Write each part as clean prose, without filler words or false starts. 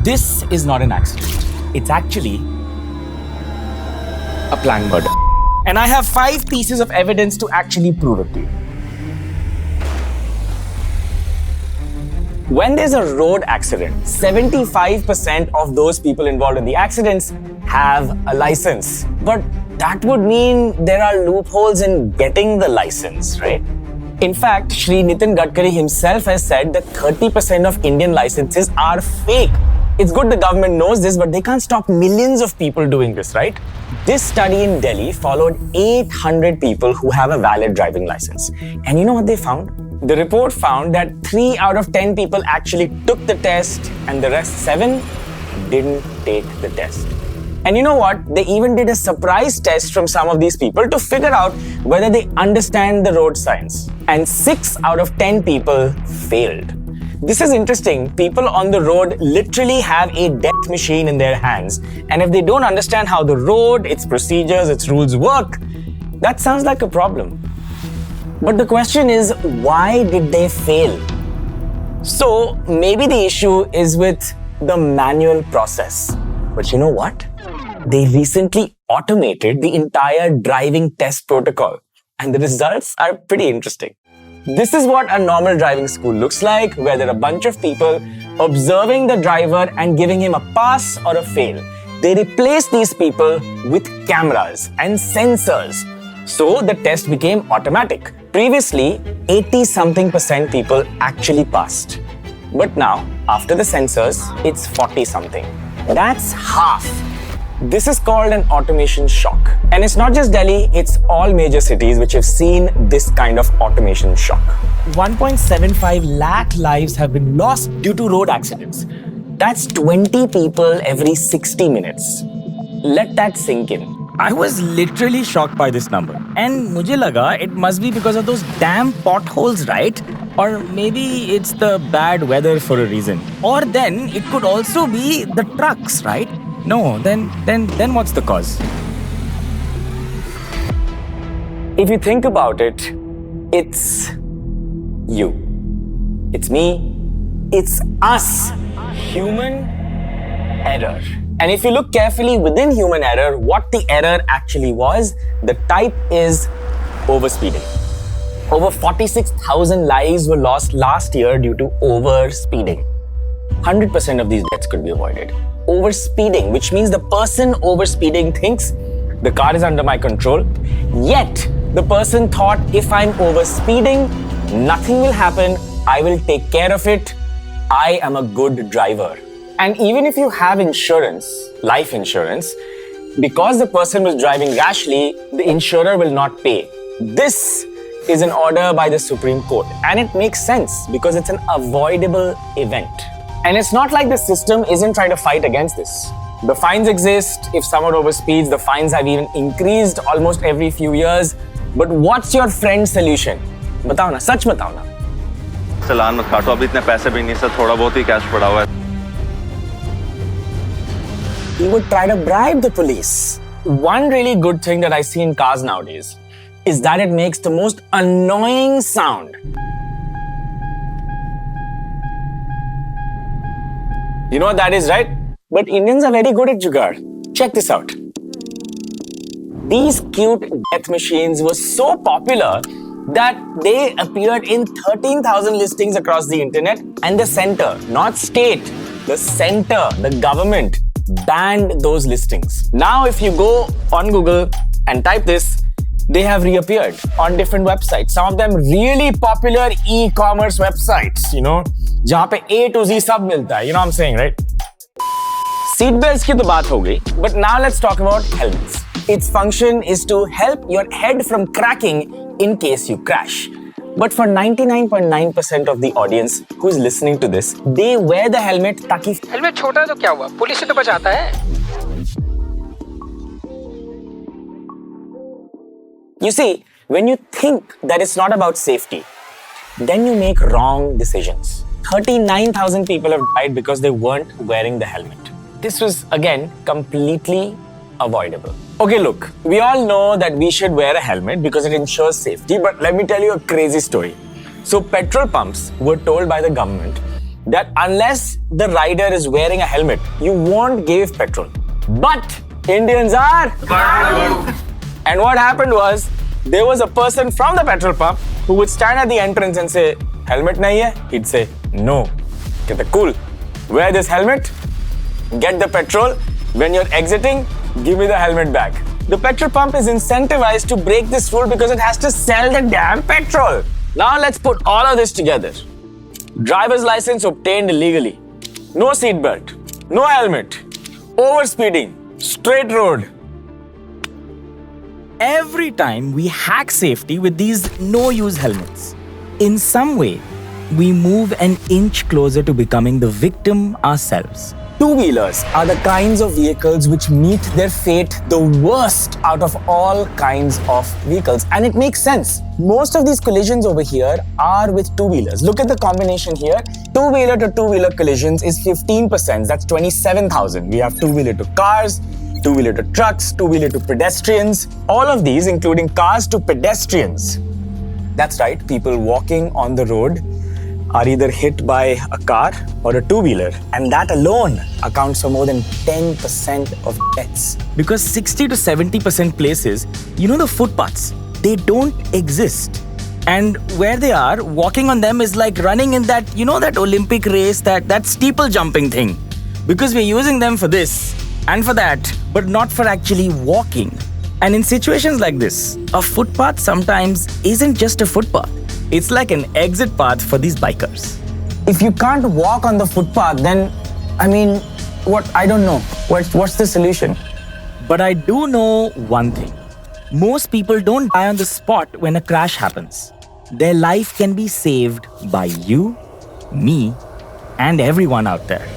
This is not an accident. It's actually a planned murder. And I have 5 pieces of evidence to actually prove it to you. When there's a road accident, 75% of those people involved in the accidents have a license. But that would mean there are loopholes in getting the license, right? In fact, Shri Nitin Gadkari himself has said that 30% of Indian licenses are fake. It's good the government knows this, but they can't stop millions of people doing this, right? This study in Delhi followed 800 people who have a valid driving license. And you know what they found? The report found that 3 out of 10 people actually took the test and the rest 7 didn't take the test. And you know what? They even did a surprise test from some of these people to figure out whether they understand the road signs. And 6 out of 10 people failed. This is interesting. People on the road literally have a death machine in their hands. And if they don't understand how the road, its procedures, its rules work, that sounds like a problem. But the question is, why did they fail? So maybe the issue is with the manual process. But you know what? They recently automated the entire driving test protocol. And the results are pretty interesting. This is what a normal driving school looks like, where there are a bunch of people observing the driver and giving him a pass or a fail. They replace these people with cameras and sensors. So the test became automatic. Previously, 80-something% people actually passed. But now, after the sensors, it's 40-something. That's half. This is called an automation shock. And it's not just Delhi, it's all major cities which have seen this kind of automation shock. 1.75 lakh lives have been lost due to road accidents. That's 20 people every 60 minutes. Let that sink in. I was literally shocked by this number. And mujhe laga it must be because of those damn potholes, right? Or maybe it's the bad weather for a reason. Or then it could also be the trucks, right? No, then what's the cause? If you think about it, it's you. It's me. It's us. Human error. And if you look carefully within human error, what the error actually was, the type is overspeeding. Over 46,000 lives were lost last year due to overspeeding. 100% of these deaths could be avoided. Overspeeding, which means the person overspeeding thinks the car is under my control, yet the person thought if I'm overspeeding, nothing will happen, I will take care of it, I am a good driver. And even if you have insurance, life insurance, because the person was driving rashly, the insurer will not pay. This is an order by the Supreme Court, and it makes sense because it's an avoidable event. And it's not like the system isn't trying to fight against this. The fines exist. If someone overspeeds, the fines have even increased almost every few years. But what's your friend's solution? बताओ ना, सच बताओ ना. चालान मत काटो, अभी इतने पैसे भी नहीं सर, थोड़ा बहुत ही कैश पड़ा हुआ है. He would try to bribe the police. One really good thing that I see in cars nowadays is that it makes the most annoying sound. You know what that is, right? But Indians are very good at jugaad. Check this out. These cute death machines were so popular that they appeared in 13,000 listings across the internet, and the center, not state, the center, the government, banned those listings. Now if you go on Google and type this, they have reappeared on different websites. Some of them really popular e-commerce websites, you know, जहाँ पे A to Z सब मिलता है, you know what I'm saying, right? Seat belts की तो बात हो गई, but now let's talk about helmets. Its function is to help your head from cracking in case you crash. But for 99.9% of the audience who's listening to this, they wear the helmet ताकि helmet छोटा है तो क्या हुआ, police से तो बचाता है. You see, when you think that it's not about safety, then you make wrong decisions. 39,000 people have died because they weren't wearing the helmet. This was, again, completely avoidable. Okay, look, we all know that we should wear a helmet because it ensures safety, but let me tell you a crazy story. So petrol pumps were told by the government that unless the rider is wearing a helmet, you won't give petrol. But Indians are. And what happened was, there was a person from the petrol pump who would stand at the entrance and say, helmet nahi hai? He'd say, no. Kehte, cool. Wear this helmet, get the petrol. When you're exiting, give me the helmet back. The petrol pump is incentivized to break this rule because it has to sell the damn petrol. Now let's put all of this together. Driver's license obtained illegally. No seatbelt. No helmet. Overspeeding. Straight road. Every time we hack safety with these no-use helmets, in some way, we move an inch closer to becoming the victim ourselves. Two-wheelers are the kinds of vehicles which meet their fate the worst out of all kinds of vehicles. And it makes sense. Most of these collisions over here are with two-wheelers. Look at the combination here. Two-wheeler to two-wheeler collisions is 15%. That's 27,000. We have two-wheeler to cars, two-wheeler to trucks, two-wheeler to pedestrians. All of these, including cars to pedestrians. That's right, people walking on the road are either hit by a car or a two-wheeler, and that alone accounts for more than 10% of deaths. Because 60 to 70% places, the footpaths, they don't exist. And where they are, walking on them is like running in that, that Olympic race, that steeple jumping thing. Because we're using them for this and for that, but not for actually walking. And in situations like this, a footpath sometimes isn't just a footpath. It's like an exit path for these bikers. If you can't walk on the footpath, then, what? I don't know. What's the solution? But I do know one thing. Most people don't die on the spot when a crash happens. Their life can be saved by you, me, and everyone out there.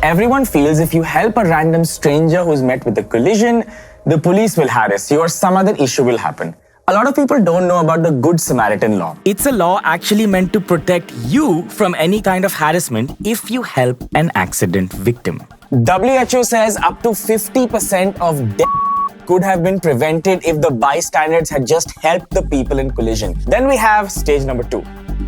Everyone feels if you help a random stranger who's met with a collision, the police will harass you or some other issue will happen. A lot of people don't know about the Good Samaritan law. It's a law actually meant to protect you from any kind of harassment if you help an accident victim. WHO says up to 50% of death could have been prevented if the bystanders had just helped the people in collision. Then we have stage number 2,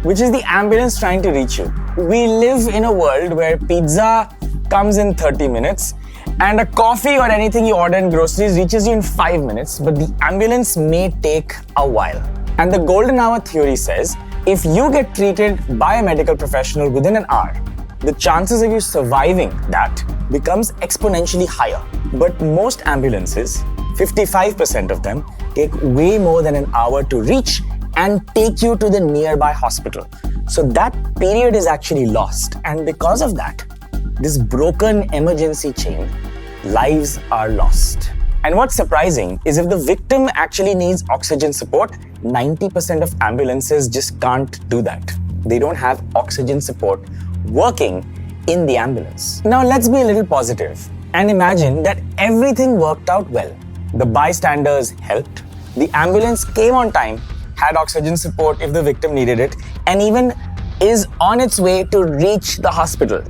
which is the ambulance trying to reach you. We live in a world where pizza comes in 30 minutes and a coffee or anything you order in groceries reaches you in 5 minutes, but the ambulance may take a while. And the golden hour theory says, if you get treated by a medical professional within an hour, the chances of you surviving that becomes exponentially higher. But most ambulances, 55% of them, take way more than an hour to reach and take you to the nearby hospital. So that period is actually lost. And because of that, this broken emergency chain, lives are lost. And what's surprising is if the victim actually needs oxygen support, 90% of ambulances just can't do that. They don't have oxygen support working in the ambulance. Now let's be a little positive and imagine that everything worked out well. The bystanders helped, the ambulance came on time, had oxygen support if the victim needed it, and even is on its way to reach the hospital.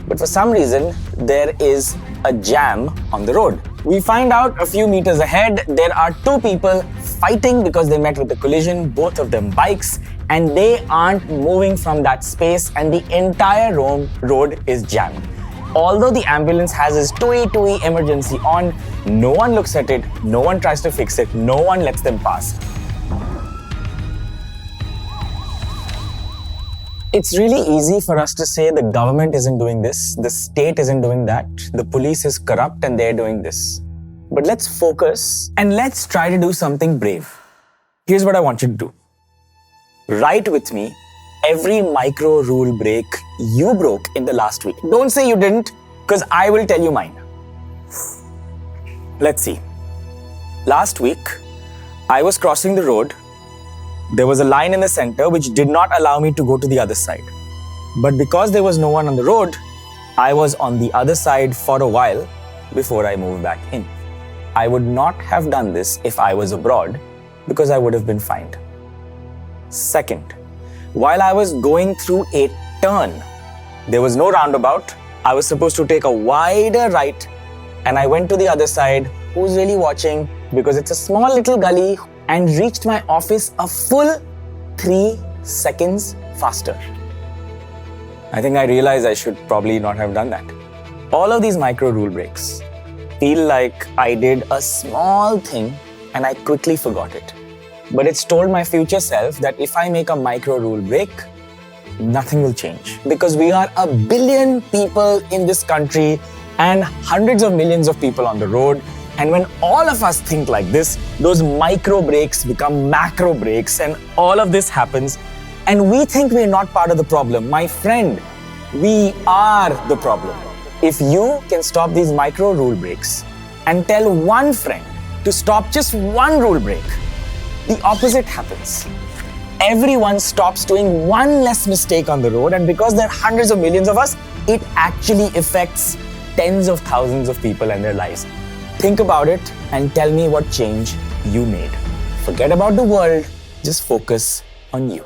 But for some reason, there is a jam on the road. We find out a few meters ahead, there are two people fighting because they met with a collision, both of them bikes, and they aren't moving from that space and the entire road is jammed. Although the ambulance has its tui emergency on, no one looks at it, no one tries to fix it, no one lets them pass. It's really easy for us to say the government isn't doing this, the state isn't doing that, the police is corrupt and they're doing this. But let's focus and let's try to do something brave. Here's what I want you to do. Write with me every micro rule break you broke in the last week. Don't say you didn't, because I will tell you mine. Let's see. Last week, I was crossing the road. There was a line in the center which did not allow me to go to the other side. But because there was no one on the road, I was on the other side for a while before I moved back in. I would not have done this if I was abroad because I would have been fined. Second, while I was going through a turn, there was no roundabout. I was supposed to take a wider right and I went to the other side. Who's really watching? Because it's a small little gully, and reached my office a full 3 seconds faster. I think I realized I should probably not have done that. All of these micro rule breaks feel like I did a small thing and I quickly forgot it. But it's told my future self that if I make a micro rule break, nothing will change. Because we are 1 billion people in this country and hundreds of millions of people on the road. And when all of us think like this, those micro breaks become macro breaks and all of this happens. And we think we're not part of the problem. My friend, we are the problem. If you can stop these micro rule breaks and tell one friend to stop just one rule break, the opposite happens. Everyone stops doing one less mistake on the road, and because there are hundreds of millions of us, it actually affects tens of thousands of people and their lives. Think about it and tell me what change you made. Forget about the world, just focus on you.